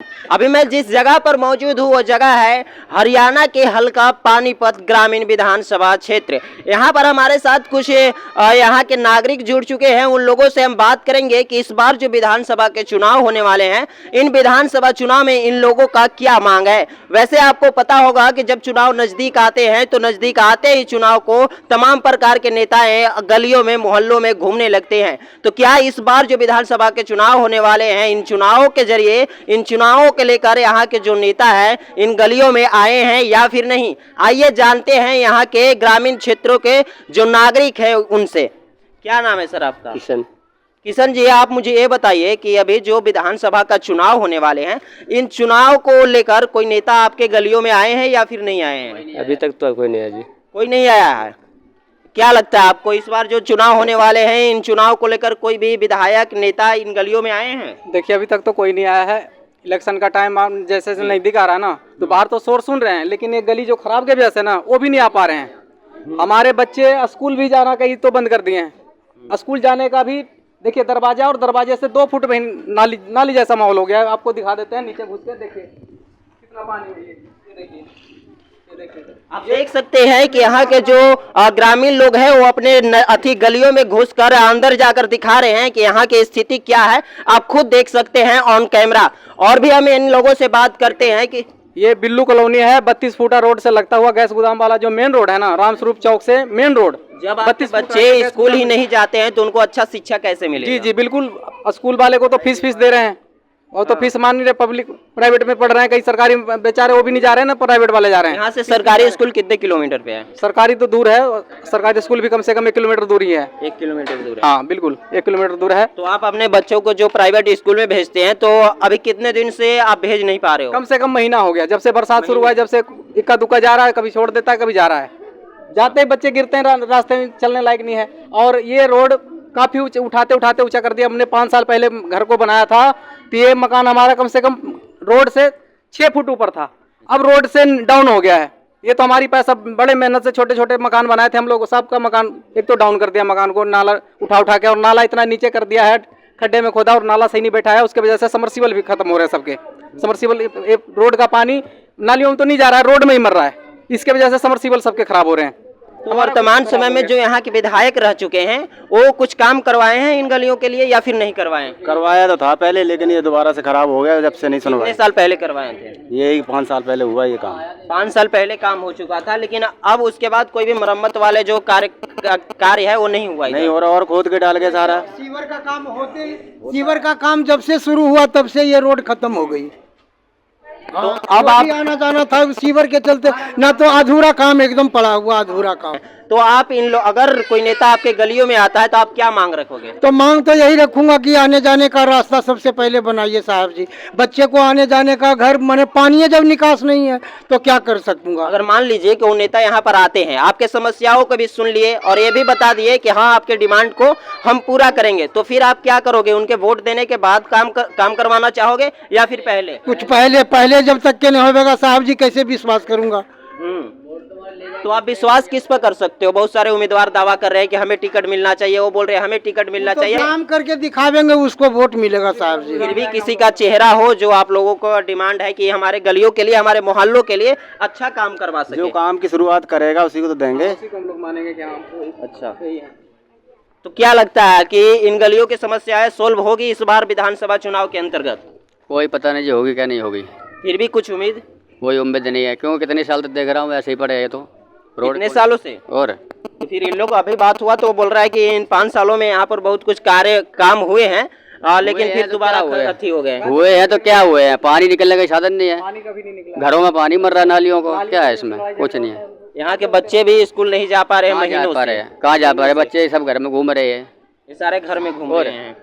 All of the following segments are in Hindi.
अभी मैं जिस जगह पर मौजूद हूँ वो जगह है हरियाणा के हलका पानीपत ग्रामीण विधानसभा क्षेत्र। यहाँ पर हमारे साथ कुछ यहाँ के नागरिक जुड़ चुके हैं। उन लोगों से हम बात करेंगे कि इस बार जो विधानसभा के चुनाव होने वाले हैं, इन विधानसभा चुनाव में इन लोगों का क्या मांग है। वैसे आपको पता होगा कि जब चुनाव नजदीक आते हैं तो नजदीक आते ही चुनाव को तमाम प्रकार के नेताएं गलियों में मोहल्लों में घूमने लगते हैं। तो क्या इस बार जो विधानसभा के चुनाव होने वाले हैं, इन चुनावों के जरिए इन चुनावों के लेकर यहाँ के जो नेता है इन गलियों में आए हैं या फिर नहीं, आइए जानते हैं यहाँ के ग्रामीण क्षेत्रों के जो नागरिक हैं उनसे। क्या नाम है सर आपका? किशन जी, आप मुझे ये बताइए कि अभी जो विधानसभा का चुनाव होने वाले हैं, इन चुनाव को लेकर कोई नेता आपके गलियों में आए हैं या फिर नहीं आए हैं? अभी तक तो कोई नहीं आया जी। कोई नहीं आया है। क्या लगता है आपको इस बार जो चुनाव होने वाले हैं, इन चुनाव को लेकर कोई भी विधायक नेता इन गलियों में आए हैं? देखिए, अभी तक तो कोई नहीं आया है। इलेक्शन का टाइम जैसे नजदीक आ रहा है ना, तो बाहर तो शोर सुन रहे हैं, लेकिन ये गली जो खराब के वजह से ना वो भी नहीं आ पा रहे हैं। हमारे बच्चे स्कूल भी जाना कहीं तो बंद कर दिए हैं। स्कूल जाने का भी देखिए, दरवाजा और दरवाजे से 2 फुट में नाली जैसा माहौल हो गया है। आपको दिखा देते हैं, नीचे घुस के देखिए कितना पानी है। ये देखिए, आप देख सकते हैं कि यहाँ के जो ग्रामीण लोग हैं वो अपने अति गलियों में घुसकर अंदर जाकर दिखा रहे हैं कि यहाँ की स्थिति क्या है। आप खुद देख सकते हैं ऑन कैमरा। और भी हम इन लोगों से बात करते हैं कि ये बिल्लू कॉलोनी है। 32 फुटा रोड से लगता हुआ गैस गोदाम वाला जो मेन रोड है ना, रामस्वरूप चौक से मेन रोड। जब 32 बच्चे स्कूल ही नहीं जाते हैं तो उनको अच्छा शिक्षा कैसे मिलेगी? जी जी बिल्कुल। स्कूल वाले को तो फीस दे रहे हैं, और तो फीस मान नहीं रहे। पब्लिक प्राइवेट में पढ़ रहे हैं, कई सरकारी बेचारे वो भी नहीं जा रहे हैं ना, प्राइवेट वाले जा रहे हैं। यहाँ से सरकारी स्कूल कितने किलोमीटर पे है? सरकारी तो दूर है, सरकारी स्कूल भी कम से कम 1 किलोमीटर दूर ही है। 1 किलोमीटर दूर है? हाँ बिल्कुल, 1 किलोमीटर दूर है। तो आप अपने बच्चों को जो प्राइवेट स्कूल में भेजते हैं तो अभी कितने दिन से आप भेज नहीं पा रहे हो? कम से कम महीना हो गया, जब से बरसात शुरू हुआ है, जब से इक्का दुक्का जा रहा है, कभी छोड़ देता है कभी जा रहा है। जाते ही बच्चे गिरते हैं, रास्ते में चलने लायक नहीं है। और ये रोड काफी उठाते ऊंचा कर दिया। हमने 5 साल पहले घर को बनाया था तो ये मकान हमारा कम से कम रोड से 6 फुट ऊपर था, अब रोड से डाउन हो गया है। ये तो हमारी पैसा बड़े मेहनत से छोटे छोटे मकान बनाए थे हम लोग, सबका मकान एक तो डाउन कर दिया मकान को, नाला उठा के, और नाला इतना नीचे कर दिया है, खड्डे में खोदा और नाला सही नहीं बैठा है। उसके वजह से समर्सिबल भी खत्म हो रहे हैं सबके। समर्सिबल रोड का पानी नालियों में तो नहीं जा रहा है, रोड में ही मर रहा है। इसके वजह से समर्सिबल सबके खराब हो रहे हैं। तो वर्तमान समय में जो यहाँ के विधायक रह चुके हैं वो कुछ काम करवाए हैं इन गलियों के लिए या फिर नहीं करवाए? करवाया तो था पहले, लेकिन ये दोबारा से खराब हो गया, जब से नहीं सुनवाया। कितने साल पहले करवाए थे? ये 5 साल पहले हुआ ये काम। 5 साल पहले काम हो चुका था, लेकिन अब उसके बाद कोई भी मरम्मत वाले जो कार्य है वो नहीं हुआ? नहीं हो रहा, और खोद के डाल के सारा। सीवर का काम जब से शुरू हुआ तब से ये रोड खत्म हो गई। तो अब आप आना जाना था सीवर के चलते, ना तो अधूरा काम, एकदम पड़ा हुआ अधूरा काम। तो आप इन लोग, अगर कोई नेता आपके गलियों में आता है तो आप क्या मांग रखोगे? तो मांग तो यही रखूंगा कि आने जाने का रास्ता सबसे पहले बनाइए साहब जी। बच्चे को आने जाने का घर, माने पानी जब निकास नहीं है तो क्या कर सकूंगा। अगर मान लीजिए कि वो नेता यहाँ पर आते हैं, आपके समस्याओं को भी सुन लिए और ये भी बता दिए कि हाँ आपके डिमांड को हम पूरा करेंगे, तो फिर आप क्या करोगे? उनके वोट देने के बाद काम करवाना चाहोगे या फिर पहले? कुछ पहले जब तक के नहीं होगा साहब जी, कैसे विश्वास करूंगा। तो आप विश्वास किस पर कर सकते हो? बहुत सारे उम्मीदवार दावा कर रहे हैं कि हमें टिकट मिलना चाहिए, वो बोल रहे हैं हमें टिकट मिलना चाहिए। काम करके दिखावेंगे उसको वोट मिलेगा साहब जी। फिर भी किसी का चेहरा हो जो आप लोगों को डिमांड है कि हमारे गलियों के लिए, हमारे मोहल्लों के लिए अच्छा काम करवा सके। जो काम की शुरुआत करेगा उसी को तो देंगे। उसी को हम लोग मानेंगे कि हाँ अच्छा, तो क्या लगता है कि इन गलियों की समस्याएं सोल्व होगी इस बार विधानसभा चुनाव के अंतर्गत? कोई पता नहीं जी होगी क्या नहीं होगी, फिर भी कुछ उम्मीद? वही उम्मीद नहीं है, क्योंकि कितने साल तक देख रहा हूँ ऐसे ही पड़े है। तो कितने सालों से? और तो फिर इन लोग अभी बात हुआ तो वो बोल रहा है कि इन 5 सालों में यहाँ पर बहुत कुछ काम हुए हैं, लेकिन फिर दोबारा अथी हो गए। हुए हैं तो क्या हुए हैं, पानी निकलने का साधन नहीं है, घरों में पानी मर रहा है, नालियों को क्या है इसमें, कुछ नहीं है। यहाँ के बच्चे भी स्कूल नहीं जा पा रहे हैं महीनों से। कहाँ जा पा रहे बच्चे, सब घर में घूम रहे हैं, ये सारे घर में घूम रहे हैं,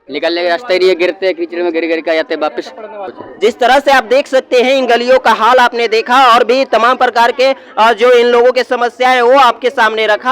निकलने का रास्ता ही नहीं है, गिरते कीचड़ में गिर के जाते वापस। जिस तरह से आप देख सकते हैं इन गलियों का हाल आपने देखा, और भी तमाम प्रकार के जो इन लोगों की समस्या है वो आपके सामने रखा।